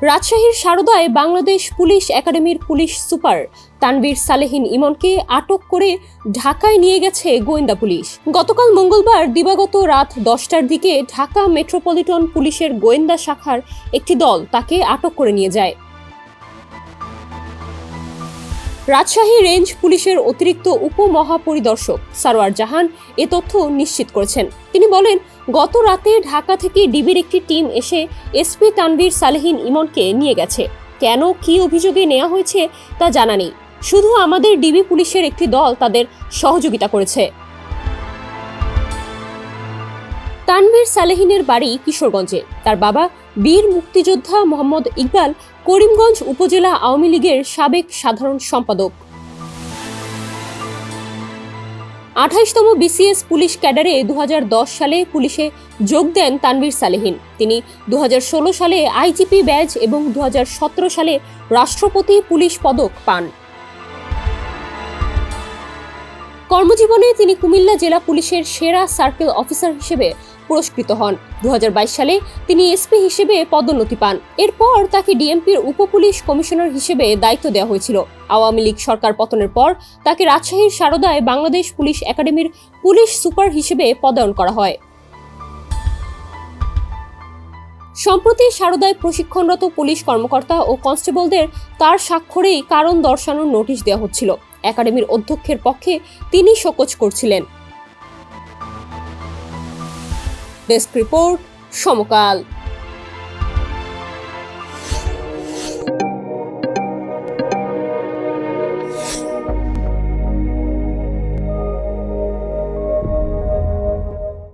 রাজশাহীর সারদায় বাংলাদেশ পুলিশ একাডেমির police super Tanvir Salehin ইমনকে আটক করে ঢাকায় নিয়ে গেছে গোয়েন্দা পুলিশ। গতকাল মঙ্গলবার দিবাগত রাত 10টার দিকে ঢাকা মেট্রোপলিটন পুলিশের গোয়েন্দা শাখার একটি দল তাকে আটক করে নিয়ে যায়। রাজশাহী রেঞ্জ পুলিশের অতিরিক্ত উপমহাপরিদর্শক সারোয়ার জাহান এ তথ্য নিশ্চিত করেছেন। তিনি বলেন, গত রাতে ঢাকা থেকে ডিবির একটি টিম এসে এসপি তানভীর সালেহিন ইমনকে নিয়ে গেছে। কেন কি অভিযোগে নেওয়া হয়েছে তা জানা নেই, শুধু আমাদের ডিবি পুলিশের একটি দল তাদের সহযোগিতা করেছে। তানভীর সালেহিনের বাড়ি কিশোরগঞ্জে। তার বাবা বীর মুক্তিযোদ্ধা মোহাম্মদ ইকবাল করিমগঞ্জ উপজেলা আওয়ামী লীগের সাবেক সাধারণ সম্পাদক। 28তম বিসিএস পুলিশ ক্যাডারে 2010 সালে পুলিশে যোগ দেন তানভীর সালেহিন। তিনি 2016 সালে আইজিপি ব্যাজ এবং 2017 সালে রাষ্ট্রপতি পুলিশ পদক পান। কর্মজীবনে তিনি কুমিল্লা জেলা পুলিশের সেরা সার্কেল অফিসার হিসেবে পুরস্কৃত হন। 2022 সালে তিনি এসপি হিসেবে পদোন্নতি পান। এরপর তাকে ডিএমপির উপপুলিশ কমিশনার হিসেবে দায়িত্ব দেওয়া হয়েছিল। আওয়ামী লীগ সরকার পতনের পর তাকে রাজশাহীর সারদায় বাংলাদেশ পুলিশ একাডেমির পুলিশ সুপার হিসেবে পদায়ন করা হয়। সম্প্রতি সারদায় প্রশিক্ষণরত পুলিশ কর্মকর্তা ও কনস্টেবলদের তার স্বাক্ষরেই কারণ দর্শানোর নোটিশ দেওয়া হচ্ছিল। একাডেমির অধ্যক্ষের পক্ষে তিনি শোকজ করছিলেন। ডেস্ক রিপোর্ট, সমকাল।